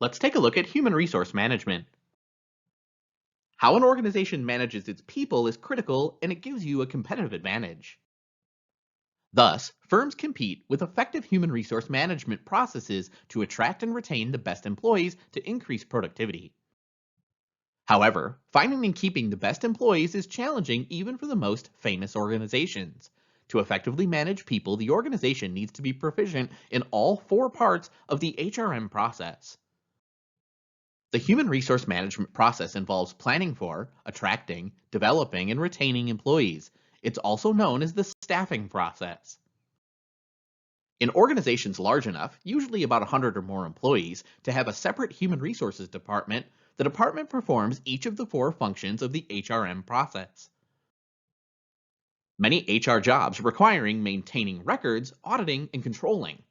Let's take a look at human resource management. How an organization manages its people is critical and it gives you a competitive advantage. Thus, firms compete with effective human resource management processes to attract and retain the best employees to increase productivity. However, finding and keeping the best employees is challenging even for the most famous organizations. To effectively manage people, the organization needs to be proficient in all four parts of the HRM process. The human resource management process involves planning for, attracting, developing, and retaining employees. It's also known as the staffing process. In organizations large enough, usually about 100 or more employees, to have a separate human resources department, the department performs each of the four functions of the HRM process. Many HR jobs requiring maintaining records, auditing, and controlling.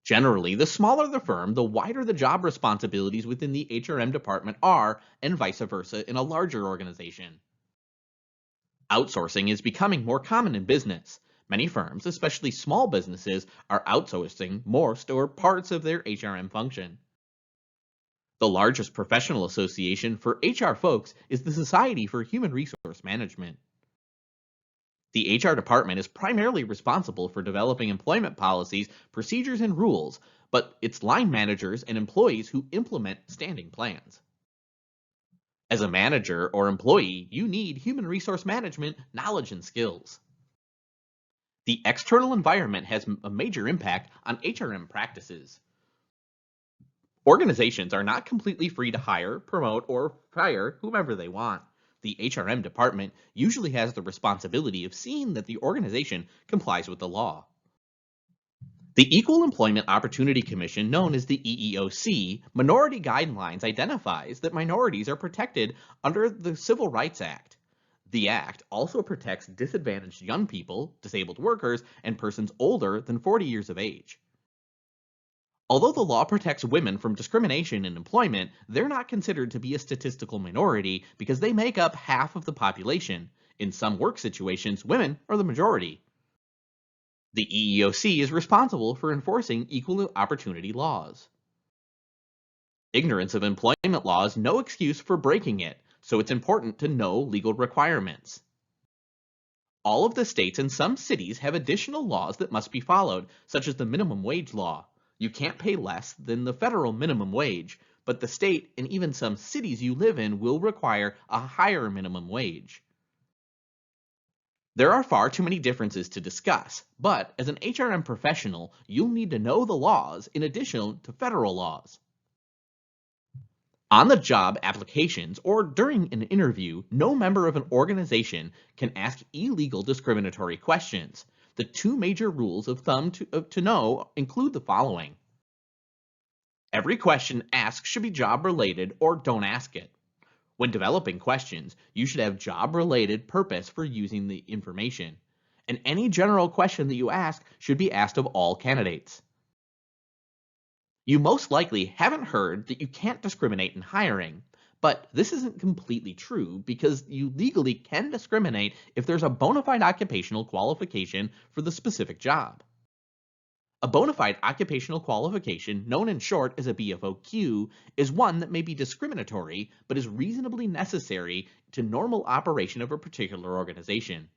Generally, the smaller the firm, the wider the job responsibilities within the HRM department are, and vice versa in a larger organization. Outsourcing is becoming more common in business. Many firms, especially small businesses, are outsourcing most or parts of their HRM function. The largest professional association for HR folks is the Society for Human Resource Management. The HR department is primarily responsible for developing employment policies, procedures, and rules, but it's line managers and employees who implement standing plans. As a manager or employee, you need human resource management knowledge and skills. The external environment has a major impact on HRM practices. Organizations are not completely free to hire, promote, or fire whomever they want. The HRM department usually has the responsibility of seeing that the organization complies with the law. The Equal Employment Opportunity Commission, known as the EEOC, Minority Guidelines identifies that minorities are protected under the Civil Rights Act. The Act also protects disadvantaged young people, disabled workers, and persons older than 40 years of age. Although the law protects women from discrimination in employment, they're not considered to be a statistical minority because they make up half of the population. In some work situations, women are the majority. The EEOC is responsible for enforcing equal opportunity laws. Ignorance of employment law is no excuse for breaking it, so it's important to know legal requirements. All of the states and some cities have additional laws that must be followed, such as the minimum wage law. You can't pay less than the federal minimum wage, but the state and even some cities you live in will require a higher minimum wage. There are far too many differences to discuss, but as an HRM professional, you'll need to know the laws in addition to federal laws. On-the-job applications or during an interview, no member of an organization can ask illegal discriminatory questions. The two major rules of thumb to know include the following. Every question asked should be job-related or don't ask it. When developing questions, you should have job-related purpose for using the information. And any general question that you ask should be asked of all candidates. You most likely haven't heard that you can't discriminate in hiring, but this isn't completely true because you legally can discriminate if there's a bona fide occupational qualification for the specific job. A bona fide occupational qualification, known in short as a BFOQ, is one that may be discriminatory but is reasonably necessary to normal operation of a particular organization.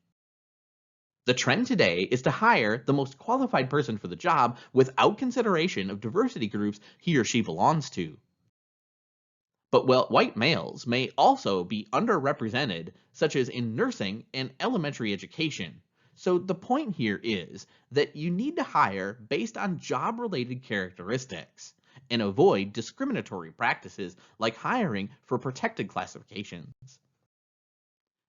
The trend today is to hire the most qualified person for the job without consideration of diversity groups he or she belongs to. But white males may also be underrepresented, such as in nursing and elementary education. So the point here is that you need to hire based on job-related characteristics and avoid discriminatory practices like hiring for protected classifications.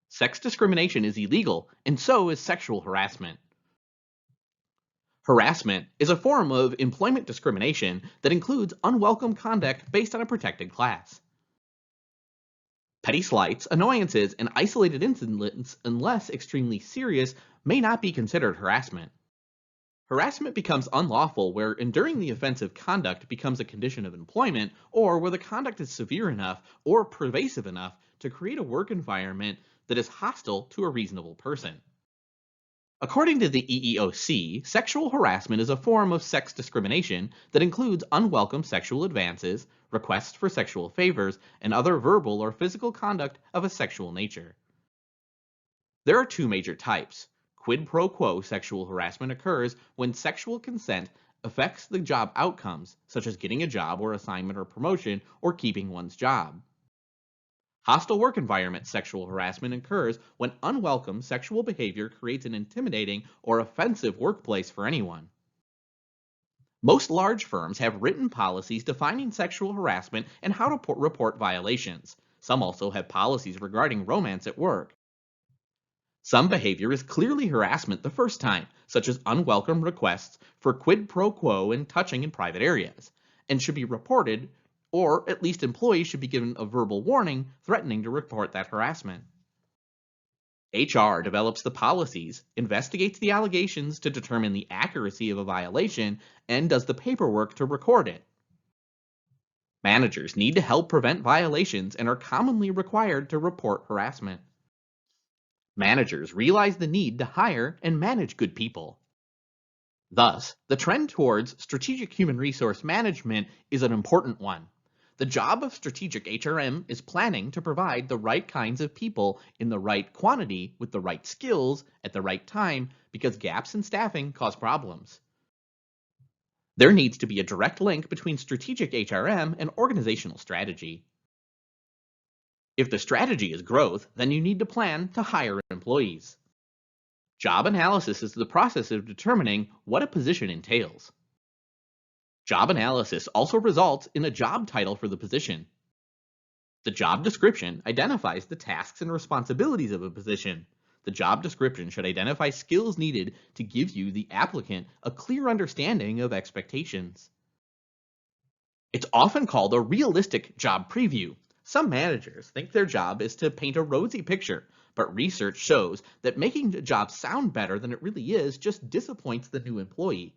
Sex discrimination is illegal, and so is sexual harassment. Harassment is a form of employment discrimination that includes unwelcome conduct based on a protected class. Petty slights, annoyances, and isolated incidents, unless extremely serious, may not be considered harassment. Harassment becomes unlawful where enduring the offensive conduct becomes a condition of employment, or where the conduct is severe enough or pervasive enough to create a work environment that is hostile to a reasonable person. According to the EEOC, sexual harassment is a form of sex discrimination that includes unwelcome sexual advances, requests for sexual favors, and other verbal or physical conduct of a sexual nature. There are two major types. Quid pro quo sexual harassment occurs when sexual consent affects the job outcomes, such as getting a job or assignment or promotion or keeping one's job. Hostile work environment sexual harassment occurs when unwelcome sexual behavior creates an intimidating or offensive workplace for anyone. Most large firms have written policies defining sexual harassment and how to report violations. Some also have policies regarding romance at work. Some behavior is clearly harassment the first time, such as unwelcome requests for quid pro quo and touching in private areas, and should be reported, or at least employees should be given a verbal warning threatening to report that harassment. HR develops the policies, investigates the allegations to determine the accuracy of a violation, and does the paperwork to record it. Managers need to help prevent violations and are commonly required to report harassment. Managers realize the need to hire and manage good people. Thus, the trend towards strategic human resource management is an important one. The job of strategic HRM is planning to provide the right kinds of people in the right quantity with the right skills at the right time because gaps in staffing cause problems. There needs to be a direct link between strategic HRM and organizational strategy. If the strategy is growth, then you need to plan to hire employees. Job analysis is the process of determining what a position entails. Job analysis also results in a job title for the position. The job description identifies the tasks and responsibilities of a position. The job description should identify skills needed to give you, the applicant, a clear understanding of expectations. It's often called a realistic job preview. Some managers think their job is to paint a rosy picture, but research shows that making the job sound better than it really is just disappoints the new employee.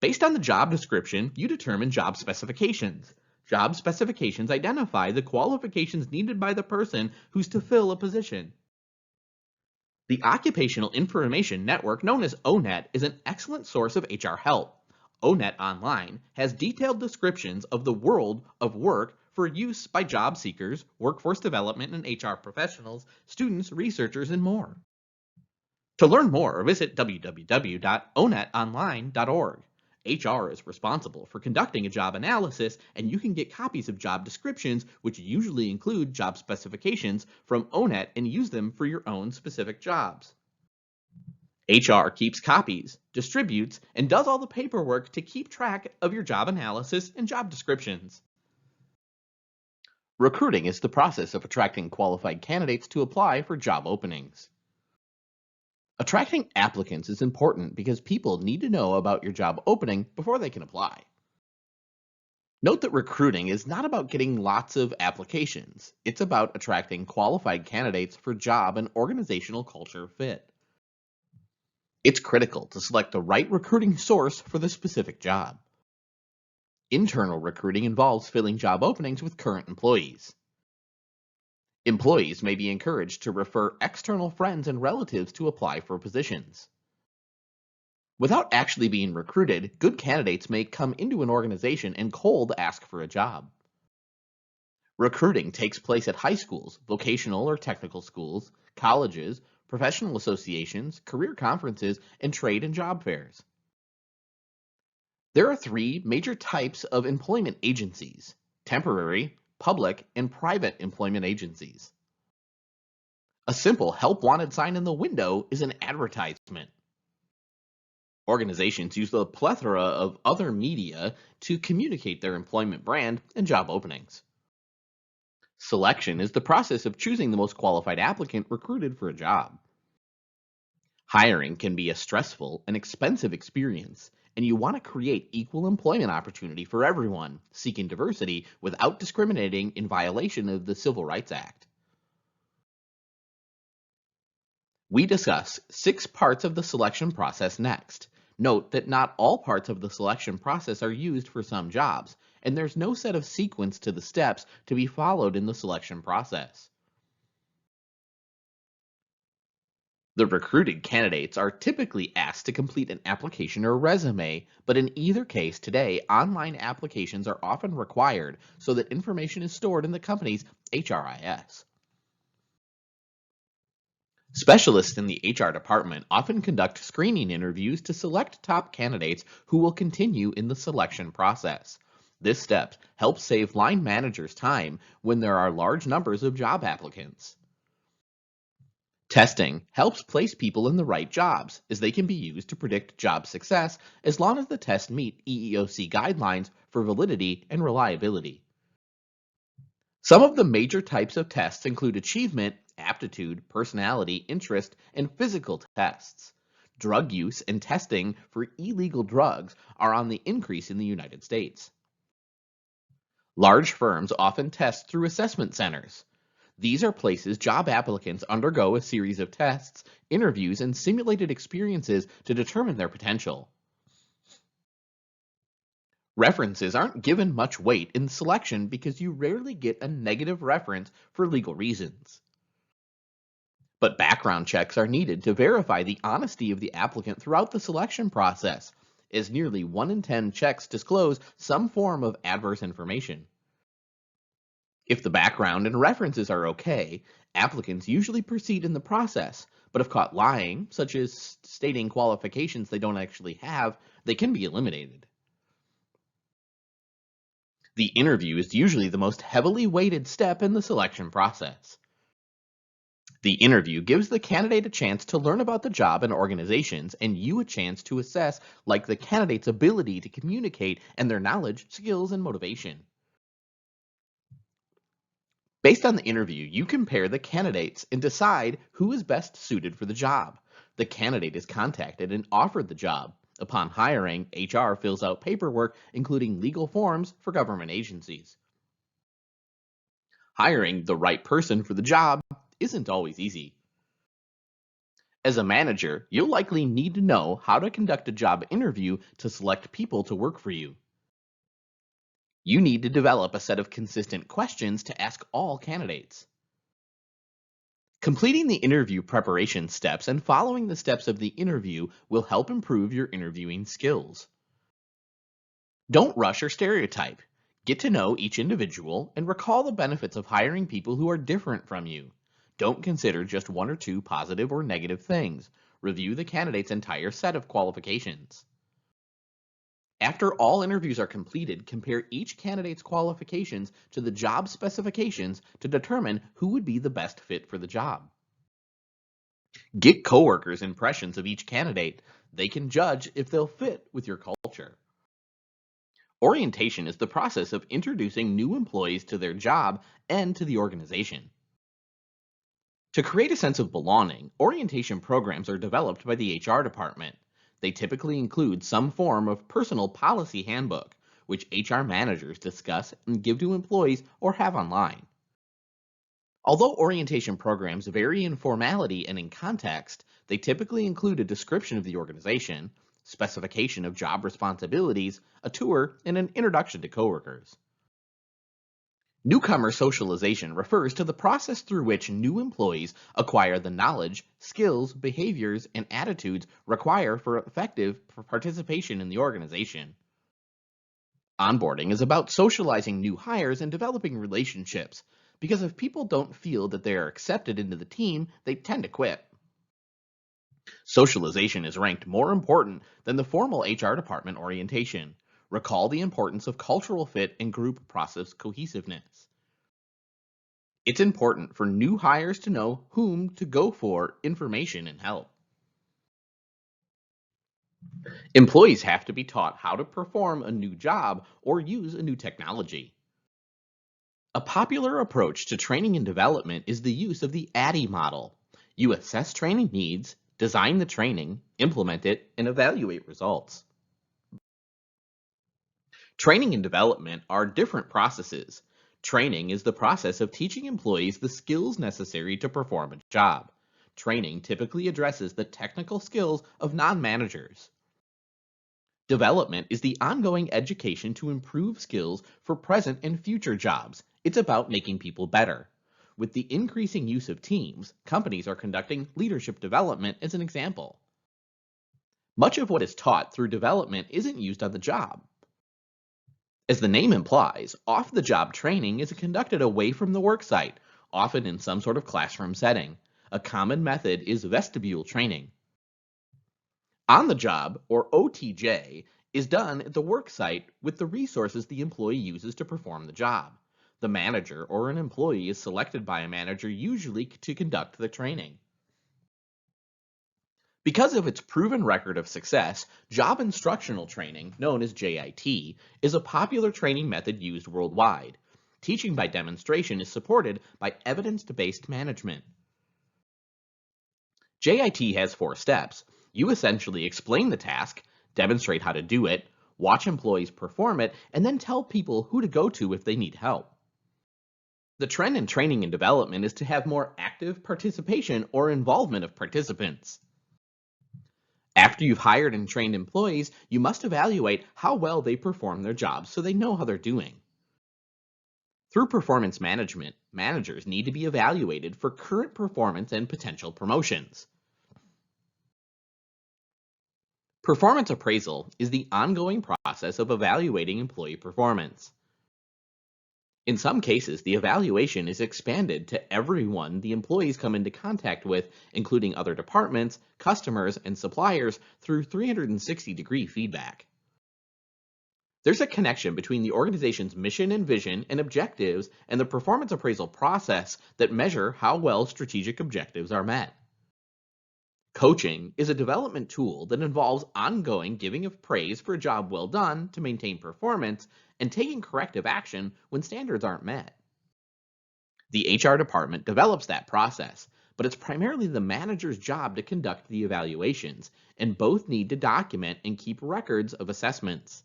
Based on the job description, you determine job specifications. Job specifications identify the qualifications needed by the person who's to fill a position. The Occupational Information Network, known as ONET, is an excellent source of HR help. ONET Online has detailed descriptions of the world of work for use by job seekers, workforce development and HR professionals, students, researchers, and more. To learn more, visit www.onetonline.org. HR is responsible for conducting a job analysis, and you can get copies of job descriptions, which usually include job specifications, from ONET and use them for your own specific jobs. HR keeps copies, distributes, and does all the paperwork to keep track of your job analysis and job descriptions. Recruiting is the process of attracting qualified candidates to apply for job openings. Attracting applicants is important because people need to know about your job opening before they can apply. Note that recruiting is not about getting lots of applications. It's about attracting qualified candidates for job and organizational culture fit. It's critical to select the right recruiting source for the specific job. Internal recruiting involves filling job openings with current employees. Employees may be encouraged to refer external friends and relatives to apply for positions. Without actually being recruited, good candidates may come into an organization and cold ask for a job. Recruiting takes place at high schools, vocational or technical schools, colleges, professional associations, career conferences, and trade and job fairs. There are three major types of employment agencies: temporary, public, and private employment agencies. A simple help wanted sign in the window is an advertisement. Organizations use the plethora of other media to communicate their employment brand and job openings. Selection is the process of choosing the most qualified applicant recruited for a job. Hiring can be a stressful and expensive experience, and you want to create equal employment opportunity for everyone, seeking diversity without discriminating in violation of the Civil Rights Act. We discuss 6 parts of the selection process next. Note that not all parts of the selection process are used for some jobs, and there's no set of sequence to the steps to be followed in the selection process. The recruited candidates are typically asked to complete an application or resume, but in either case today, online applications are often required so that information is stored in the company's HRIS. Specialists in the HR department often conduct screening interviews to select top candidates who will continue in the selection process. This step helps save line managers time when there are large numbers of job applicants. Testing helps place people in the right jobs, as they can be used to predict job success as long as the tests meet EEOC guidelines for validity and reliability. Some of the major types of tests include achievement, aptitude, personality, interest, and physical tests. Drug use and testing for illegal drugs are on the increase in the United States. Large firms often test through assessment centers. These are places job applicants undergo a series of tests, interviews, and simulated experiences to determine their potential. References aren't given much weight in selection because you rarely get a negative reference for legal reasons. But background checks are needed to verify the honesty of the applicant throughout the selection process, as nearly 1 in 10 checks disclose some form of adverse information. If the background and references are okay, applicants usually proceed in the process, but if caught lying, such as stating qualifications they don't actually have, they can be eliminated. The interview is usually the most heavily weighted step in the selection process. The interview gives the candidate a chance to learn about the job and organizations, and you a chance to assess the candidate's ability to communicate and their knowledge, skills, and motivation. Based on the interview, you compare the candidates and decide who is best suited for the job. The candidate is contacted and offered the job. Upon hiring, HR fills out paperwork, including legal forms for government agencies. Hiring the right person for the job isn't always easy. As a manager, you'll likely need to know how to conduct a job interview to select people to work for you. You need to develop a set of consistent questions to ask all candidates. Completing the interview preparation steps and following the steps of the interview will help improve your interviewing skills. Don't rush or stereotype. Get to know each individual and recall the benefits of hiring people who are different from you. Don't consider just one or two positive or negative things. Review the candidate's entire set of qualifications. After all interviews are completed, compare each candidate's qualifications to the job specifications to determine who would be the best fit for the job. Get coworkers' impressions of each candidate. They can judge if they'll fit with your culture. Orientation is the process of introducing new employees to their job and to the organization. To create a sense of belonging, orientation programs are developed by the HR department. They typically include some form of personal policy handbook, which HR managers discuss and give to employees or have online. Although orientation programs vary in formality and in context, they typically include a description of the organization, specification of job responsibilities, a tour, and an introduction to coworkers. Newcomer socialization refers to the process through which new employees acquire the knowledge, skills, behaviors, and attitudes required for effective participation in the organization. Onboarding is about socializing new hires and developing relationships, because if people don't feel that they are accepted into the team, they tend to quit. Socialization is ranked more important than the formal HR department orientation. Recall the importance of cultural fit and group process cohesiveness. It's important for new hires to know whom to go for information and help. Employees have to be taught how to perform a new job or use a new technology. A popular approach to training and development is the use of the ADDIE model. You assess training needs, design the training, implement it, and evaluate results. Training and development are different processes. Training is the process of teaching employees the skills necessary to perform a job. Training typically addresses the technical skills of non-managers. Development is the ongoing education to improve skills for present and future jobs. It's about making people better. With the increasing use of teams, companies are conducting leadership development as an example. Much of what is taught through development isn't used on the job. As the name implies, off-the-job training is conducted away from the worksite, often in some sort of classroom setting. A common method is vestibule training. On the job, or OTJ, is done at the worksite with the resources the employee uses to perform the job. The manager or an employee is selected by a manager usually to conduct the training. Because of its proven record of success, job instructional training, known as JIT, is a popular training method used worldwide. Teaching by demonstration is supported by evidence-based management. JIT has 4 steps. You essentially explain the task, demonstrate how to do it, watch employees perform it, and then tell people who to go to if they need help. The trend in training and development is to have more active participation or involvement of participants. After you've hired and trained employees, you must evaluate how well they perform their jobs so they know how they're doing. Through performance management, managers need to be evaluated for current performance and potential promotions. Performance appraisal is the ongoing process of evaluating employee performance. In some cases, the evaluation is expanded to everyone the employees come into contact with, including other departments, customers, and suppliers, through 360-degree feedback. There's a connection between the organization's mission and vision and objectives and the performance appraisal process that measure how well strategic objectives are met. Coaching is a development tool that involves ongoing giving of praise for a job well done to maintain performance and taking corrective action when standards aren't met. The HR department develops that process, but it's primarily the manager's job to conduct the evaluations, and both need to document and keep records of assessments.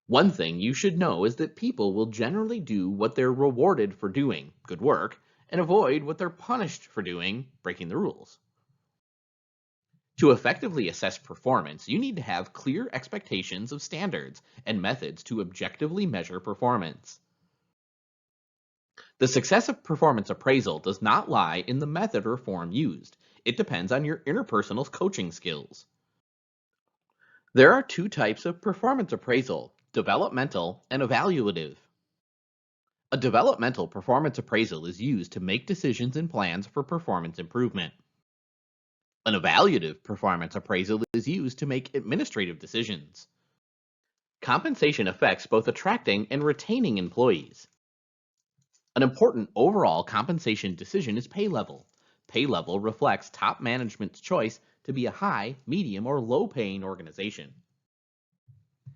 One thing you should know is that people will generally do what they're rewarded for doing, good work, and avoid what they're punished for doing, breaking the rules. To effectively assess performance, you need to have clear expectations of standards and methods to objectively measure performance. The success of performance appraisal does not lie in the method or form used. It depends on your interpersonal coaching skills. There are 2 types of performance appraisal: developmental and evaluative. A developmental performance appraisal is used to make decisions and plans for performance improvement. An evaluative performance appraisal is used to make administrative decisions. Compensation affects both attracting and retaining employees. An important overall compensation decision is pay level. Pay level reflects top management's choice to be a high, medium, or low-paying organization.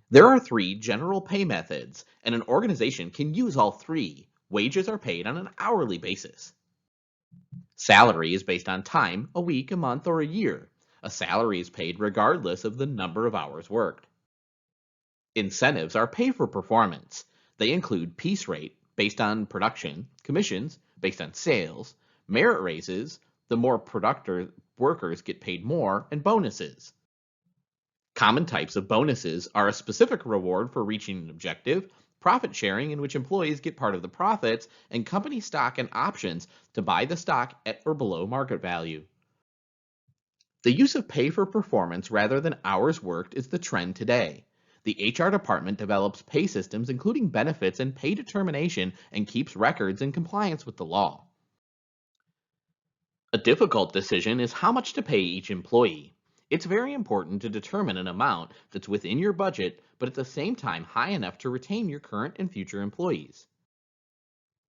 There are 3 general pay methods, and an organization can use all 3. Wages are paid on an hourly basis. Salary is based on time, a week, a month, or a year. A salary is paid regardless of the number of hours worked. Incentives are pay for performance. They include piece rate, based on production, commissions, based on sales, merit raises, the more productive workers get paid more, and bonuses. Common types of bonuses are a specific reward for reaching an objective, profit sharing in which employees get part of the profits, and company stock and options to buy the stock at or below market value. The use of pay for performance rather than hours worked is the trend today. The HR department develops pay systems including benefits and pay determination and keeps records in compliance with the law. A difficult decision is how much to pay each employee. It's very important to determine an amount that's within your budget, but at the same time high enough to retain your current and future employees.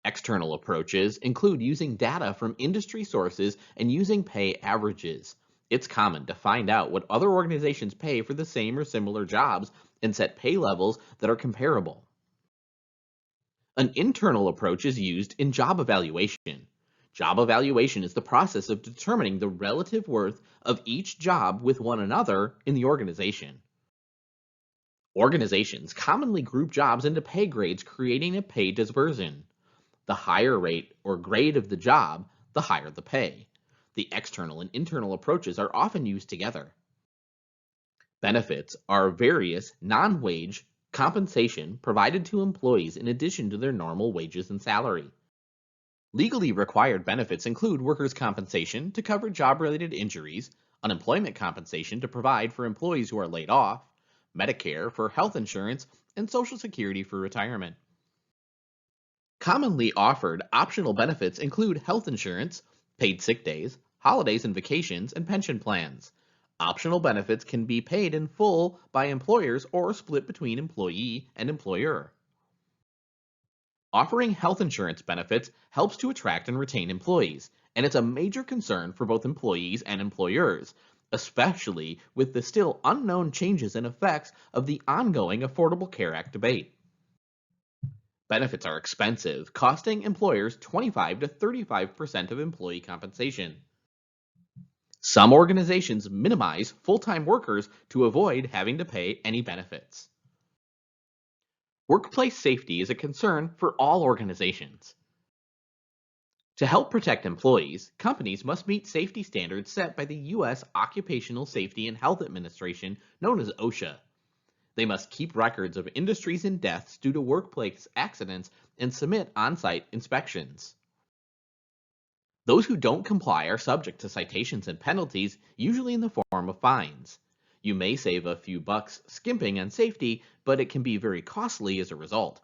External approaches include using data from industry sources and using pay averages. It's common to find out what other organizations pay for the same or similar jobs and set pay levels that are comparable. An internal approach is used in job evaluation. Job evaluation is the process of determining the relative worth of each job with one another in the organization. Organizations commonly group jobs into pay grades, creating a pay dispersion. The higher rate or grade of the job, the higher the pay. The external and internal approaches are often used together. Benefits are various non-wage compensation provided to employees in addition to their normal wages and salary. Legally required benefits include workers' compensation to cover job related injuries, unemployment compensation to provide for employees who are laid off, Medicare for health insurance, and Social Security for retirement. Commonly offered optional benefits include health insurance, paid sick days, holidays and vacations, and pension plans. Optional benefits can be paid in full by employers or split between employee and employer. Offering health insurance benefits helps to attract and retain employees, and it's a major concern for both employees and employers, especially with the still unknown changes and effects of the ongoing Affordable Care Act debate. Benefits are expensive, costing employers 25 to 35% of employee compensation. Some organizations minimize full-time workers to avoid having to pay any benefits. Workplace safety is a concern for all organizations. To help protect employees, companies must meet safety standards set by the U.S. Occupational Safety and Health Administration, known as OSHA. They must keep records of injuries and deaths due to workplace accidents and submit on-site inspections. Those who don't comply are subject to citations and penalties, usually in the form of fines. You may save a few bucks skimping on safety, but it can be very costly as a result.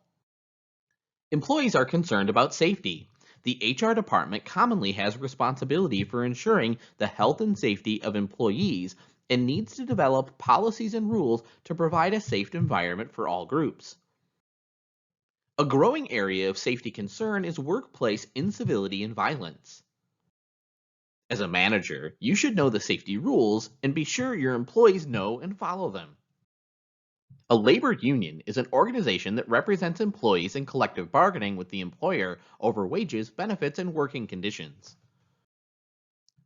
Employees are concerned about safety. The HR department commonly has responsibility for ensuring the health and safety of employees and needs to develop policies and rules to provide a safe environment for all groups. A growing area of safety concern is workplace incivility and violence. As a manager, you should know the safety rules and be sure your employees know and follow them. A labor union is an organization that represents employees in collective bargaining with the employer over wages, benefits, and working conditions.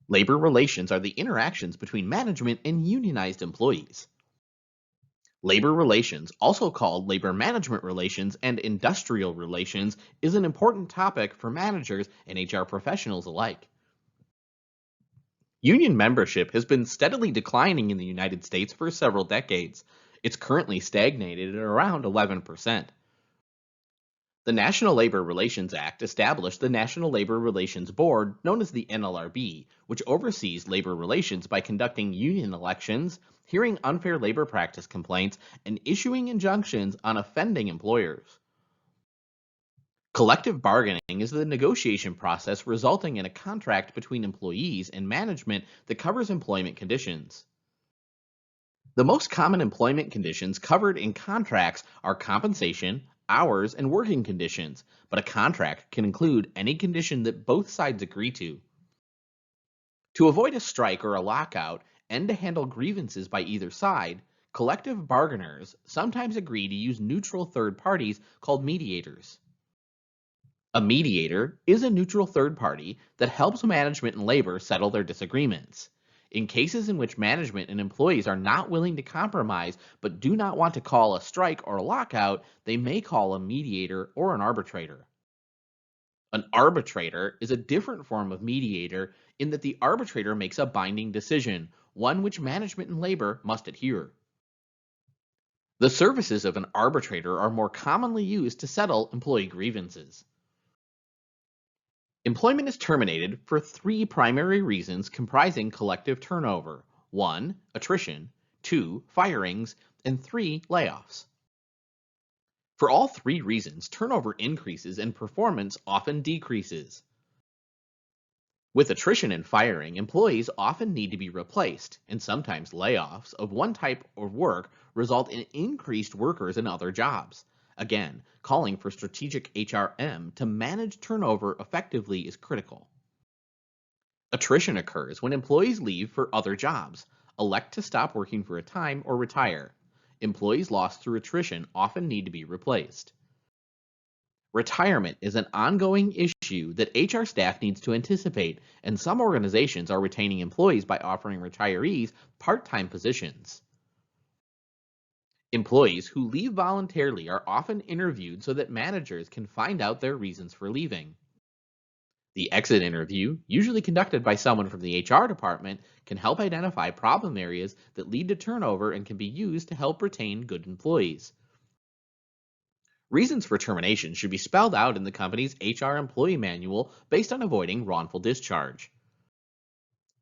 Labor relations are the interactions between management and unionized employees. Labor relations, also called labor management relations and industrial relations, is an important topic for managers and HR professionals alike. Union membership has been steadily declining in the United States for several decades. It's currently stagnated at around 11%. The National Labor Relations Act established the National Labor Relations Board, known as the NLRB, which oversees labor relations by conducting union elections, hearing unfair labor practice complaints, and issuing injunctions on offending employers. Collective bargaining is the negotiation process resulting in a contract between employees and management that covers employment conditions. The most common employment conditions covered in contracts are compensation, hours, and working conditions, but a contract can include any condition that both sides agree to. To avoid a strike or a lockout, and to handle grievances by either side, collective bargainers sometimes agree to use neutral third parties called mediators. A mediator is a neutral third party that helps management and labor settle their disagreements. In cases in which management and employees are not willing to compromise but do not want to call a strike or a lockout, they may call a mediator or an arbitrator. An arbitrator is a different form of mediator in that the arbitrator makes a binding decision, one which management and labor must adhere. The services of an arbitrator are more commonly used to settle employee grievances. Employment is terminated for three primary reasons comprising collective turnover: 1. Attrition, 2. Firings, and 3. Layoffs. For all three reasons, turnover increases and performance often decreases. With attrition and firing, employees often need to be replaced, and sometimes layoffs of one type of work result in increased workers in other jobs. Again, calling for strategic HRM to manage turnover effectively is critical. Attrition occurs when employees leave for other jobs, elect to stop working for a time, or retire. Employees lost through attrition often need to be replaced. Retirement is an ongoing issue that HR staff needs to anticipate, and some organizations are retaining employees by offering retirees part-time positions. Employees who leave voluntarily are often interviewed so that managers can find out their reasons for leaving. The exit interview, usually conducted by someone from the HR department, can help identify problem areas that lead to turnover and can be used to help retain good employees. Reasons for termination should be spelled out in the company's HR employee manual based on avoiding wrongful discharge.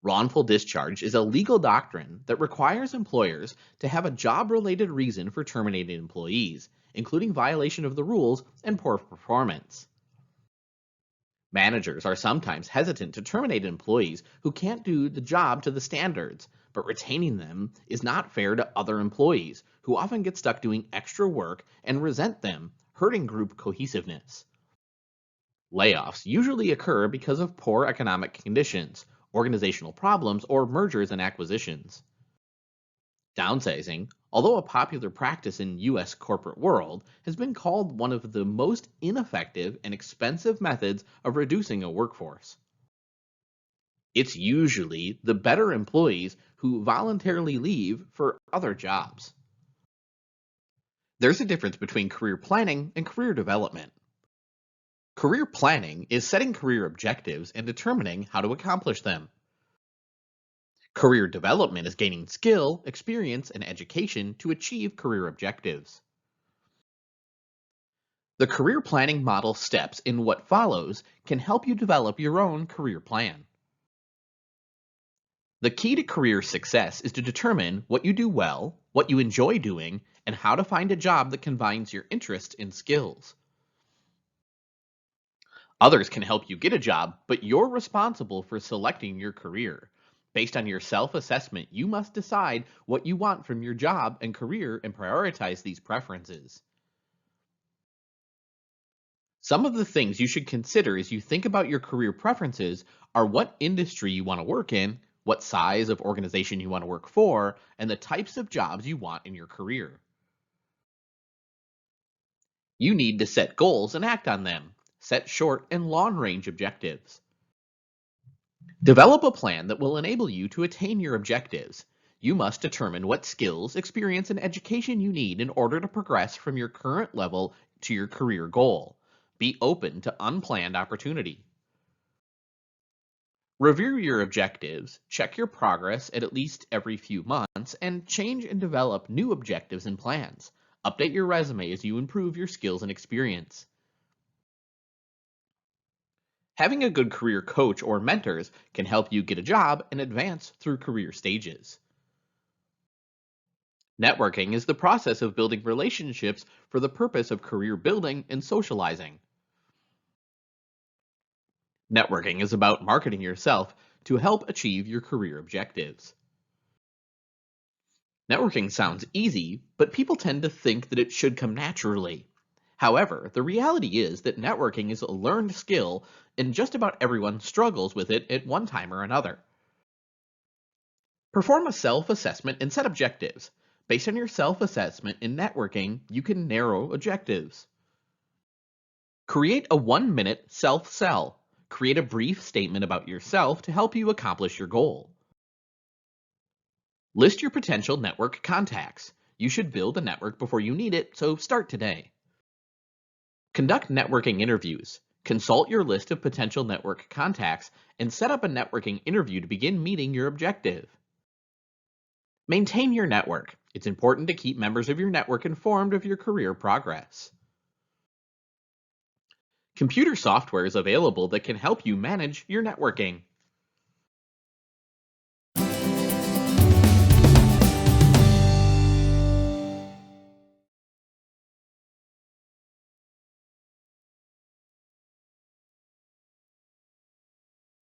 Wrongful discharge is a legal doctrine that requires employers to have a job-related reason for terminating employees, including violation of the rules and poor performance. Managers are sometimes hesitant to terminate employees who can't do the job to the standards, but retaining them is not fair to other employees who often get stuck doing extra work and resent them, hurting group cohesiveness. Layoffs usually occur because of poor economic conditions, organizational problems, or mergers and acquisitions. Downsizing, although a popular practice in US corporate world, has been called one of the most ineffective and expensive methods of reducing a workforce. It's usually the better employees who voluntarily leave for other jobs. There's a difference between career planning and career development. Career planning is setting career objectives and determining how to accomplish them. Career development is gaining skill, experience, and education to achieve career objectives. The career planning model steps in what follows can help you develop your own career plan. The key to career success is to determine what you do well, what you enjoy doing, and how to find a job that combines your interests and skills. Others can help you get a job, but you're responsible for selecting your career. Based on your self-assessment, you must decide what you want from your job and career and prioritize these preferences. Some of the things you should consider as you think about your career preferences are what industry you want to work in, what size of organization you want to work for, and the types of jobs you want in your career. You need to set goals and act on them. Set short and long range objectives. Develop a plan that will enable you to attain your objectives. You must determine what skills, experience, and education you need in order to progress from your current level to your career goal. Be open to unplanned opportunity. Review your objectives, check your progress at least every few months, and change and develop new objectives and plans. Update your resume as you improve your skills and experience. Having a good career coach or mentors can help you get a job and advance through career stages. Networking is the process of building relationships for the purpose of career building and socializing. Networking is about marketing yourself to help achieve your career objectives. Networking sounds easy, but people tend to think that it should come naturally. However, the reality is that networking is a learned skill and just about everyone struggles with it at one time or another. Perform a self-assessment and set objectives. Based on your self-assessment in networking, you can narrow objectives. Create a 1-minute self-sell. Create a brief statement about yourself to help you accomplish your goal. List your potential network contacts. You should build a network before you need it, so start today. Conduct networking interviews. Consult your list of potential network contacts and set up a networking interview to begin meeting your objective. Maintain your network. It's important to keep members of your network informed of your career progress. Computer software is available that can help you manage your networking.